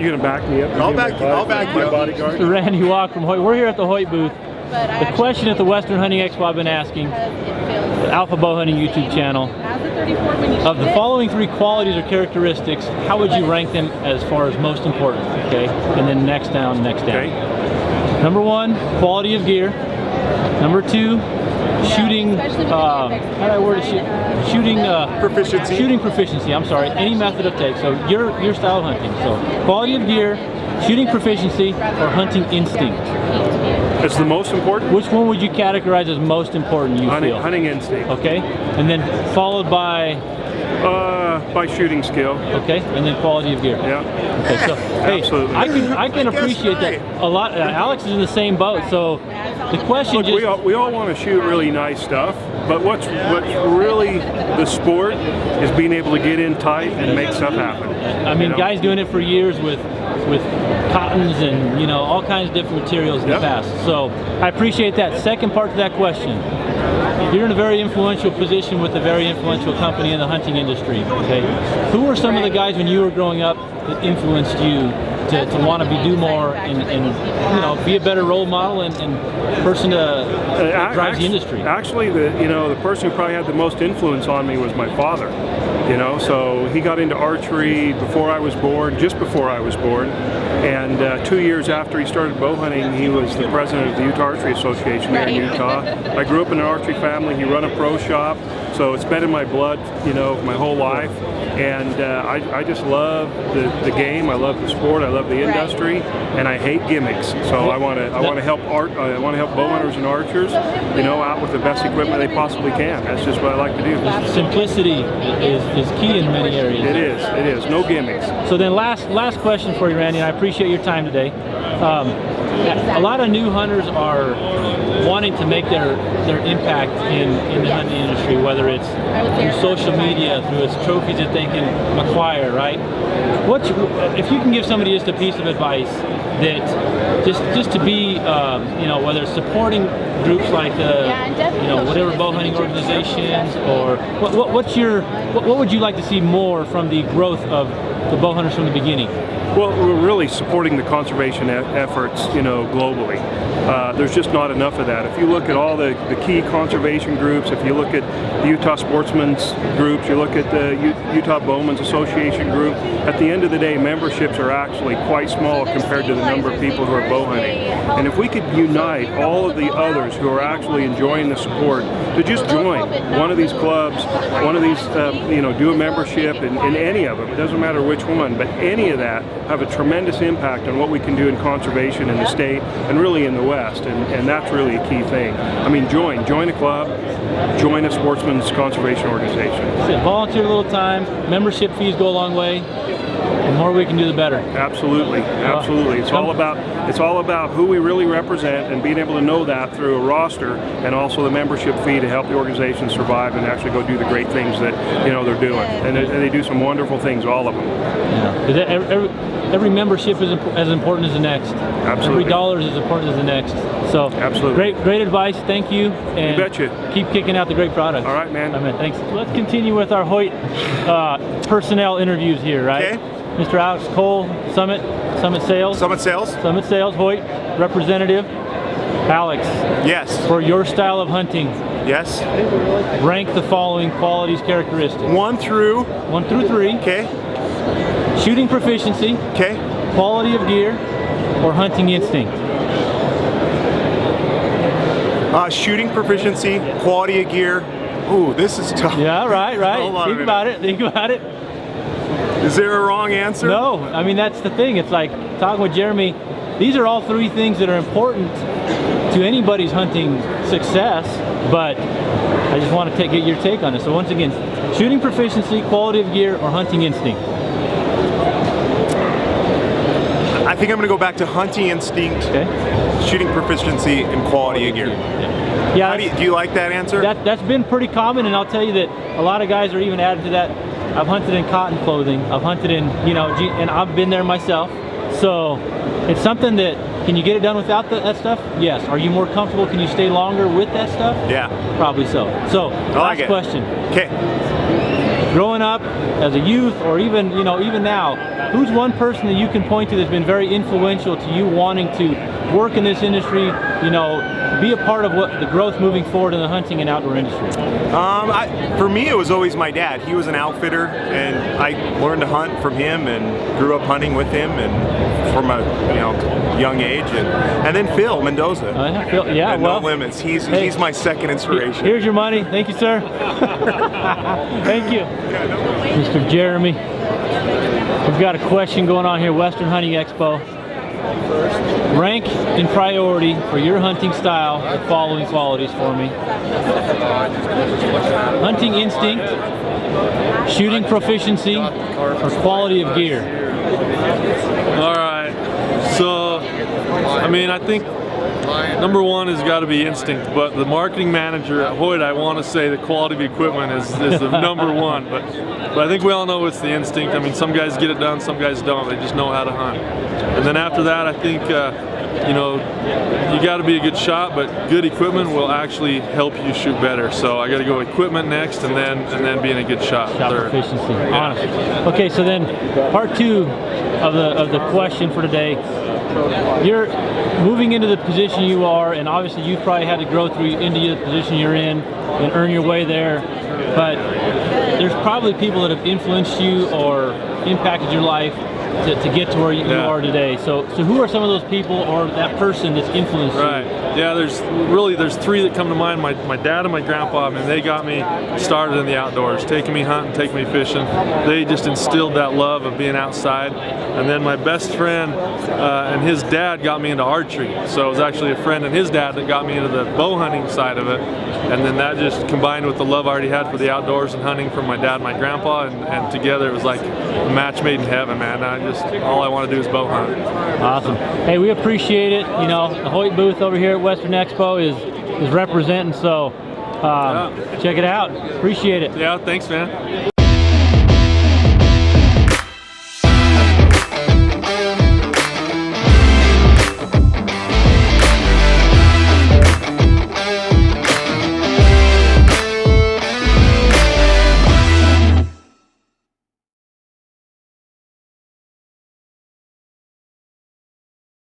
You gonna back me up? I'll back you up. Bodyguard. Mr. Randy Walk from Hoyt. We're here at the Hoyt booth. The question at the Western Hunting Expo I've been asking, the Alpha Bowhunting YouTube channel, of the following 3 qualities or characteristics, how would you rank them as far as most important? Okay, and then next down. Okay. Number 1, quality of gear. Number 2, shooting. How do I word it? Shooting Proficiency. Shooting proficiency. I'm sorry. Any method of take. So your style of hunting. So quality of gear, shooting proficiency, or hunting instinct. It's the most important. Which one would you categorize as most important? You feel? Hunting instinct. Okay, and then followed by shooting skill. Okay, and then quality of gear. Yeah. Okay, so hey, Absolutely. I can appreciate that a lot. Alex is in the same boat. So the question Look, just we all want to shoot really nice stuff, but what's really the sport is being able to get in tight and make stuff happen. I mean, guys doing it for years with cottons and all kinds of different materials in the past. So I appreciate that. Second part to that question. You're in a very influential position with a very influential company in the hunting industry. Okay, who were some of the guys when you were growing up that influenced you to want to do more and be a better role model and person that drives the industry? Actually, the person who probably had the most influence on me was my father. So he got into archery before I was born, just before I was born, and 2 years after he started bow hunting, he was the president of the Utah Archery Association here in Utah. I grew up in an archery family. He ran a pro shop, so it's been in my blood, my whole life. And I just love the game. I love the sport. I love the industry, and I hate gimmicks. So I want to help bow hunters and archers, out with the best equipment they possibly can. That's just what I like to do. Simplicity is key in many areas. It is. No gimmicks. So then, last question for you, Randy. And I appreciate your time today. A lot of new hunters are wanting to make their impact in the hunting industry, whether it's through social media, through its trophies that they can acquire, right? If you can give somebody just a piece of advice that just to be, whether it's supporting groups like whatever bow hunting organizations, or what would you like to see more from the growth of the bow hunters from the beginning? Well, we're really supporting the conservation efforts, globally. There's just not enough of that. If you look at all the key conservation groups, if you look at the Utah Sportsmen's groups, you look at the Utah Bowmen's Association group, at the end of the day, memberships are actually quite small compared to the number of people who are bow hunting. And if we could unite all of the others who are actually enjoying the sport to just join one of these clubs, one of these, do a membership in any of them, it doesn't matter which one, but any of that have a tremendous impact on what we can do in conservation in the state and really in the West, and that's really a key thing. I mean, join a club, join a sportsman's conservation organization. Volunteer a little time, membership fees go a long way. The more we can do, the better. Absolutely. It's all about who we really represent and being able to know that through a roster, and also the membership fee to help the organization survive and actually go do the great things that they're doing. And they do some wonderful things, all of them. Yeah. Every membership is as important as the next. Absolutely. Every dollar is as important as the next. So absolutely. Great advice. Thank you. And you betcha. Keep kicking out the great products. All right, man. Thanks. Let's continue with our Hoyt personnel interviews here, right? Okay. Mr. Alex Cole, Summit Sales. Summit Sales, Hoyt representative. Alex. Yes. For your style of hunting. Yes. Rank the following qualities, characteristics. 1 through 3. Okay. Shooting proficiency. Okay. Quality of gear, or hunting instinct. Shooting proficiency, quality of gear. Ooh, this is tough. Yeah, right. Hold on Think about it. Is there a wrong answer? No, I mean, that's the thing. It's like talking with Jeremy. These are all 3 things that are important to anybody's hunting success, but I just want to get your take on it. So once again, shooting proficiency, quality of gear, or hunting instinct. I think I'm going to go back to hunting instinct, shooting proficiency, and quality of gear. Yeah. Do you like that answer? That's been pretty common, and I'll tell you that a lot of guys are even adding to that. I've hunted in cotton clothing. I've hunted in, and I've been there myself. So it's something that, can you get it done without that stuff? Yes. Are you more comfortable? Can you stay longer with that stuff? Yeah. Probably so. So, last question. Okay. Growing up as a youth, or even now, who's one person that you can point to that's been very influential to you wanting to work in this industry, you know, be a part of what the growth moving forward in the hunting and outdoor industry? For me, it was always my dad. He was an outfitter, and I learned to hunt from him and grew up hunting with him, and from a young age. And then Phil Mendoza. Phil, yeah, and well, No Limits. He's my second inspiration. Here's your money. Thank you, sir. Thank you, Mr. Jeremy. We've got a question going on here. Western Hunting Expo. Rank in priority for your hunting style the following qualities for me. Hunting instinct, shooting proficiency, or quality of gear. All right. So, I mean, I think number one has got to be instinct, but the marketing manager at Hoyt, I want to say the quality of equipment is the number one, but I think we all know it's the instinct. I mean, some guys get it done, some guys don't. They just know how to hunt. And then after that, I think, you got to be a good shot, but good equipment will actually help you shoot better. So I got to go equipment next, and then being a good shot. Shot third. proficiency. Honestly. Okay, so then part two of the question for today. You're moving into the position you are, and obviously you've probably had to grow through into the position you're in and earn your way there. But there's probably people that have influenced you or impacted your life to get to where you are today. So who are some of those people or that person that's influenced you? Right. Yeah, there's three that come to mind. My dad and my grandpa, and they got me started in the outdoors, taking me hunting, taking me fishing. They just instilled that love of being outside. And then my best friend and his dad got me into archery. So it was actually a friend and his dad that got me into the bow hunting side of it. And then that just combined with the love I already had for the outdoors and hunting from my dad and my grandpa, and together it was like a match made in heaven, man. All I want to do is bow hunt. Awesome. Hey, we appreciate it. You know, the Hoyt booth over here at Western Expo is representing, so check it out. Appreciate it. Yeah, thanks, man.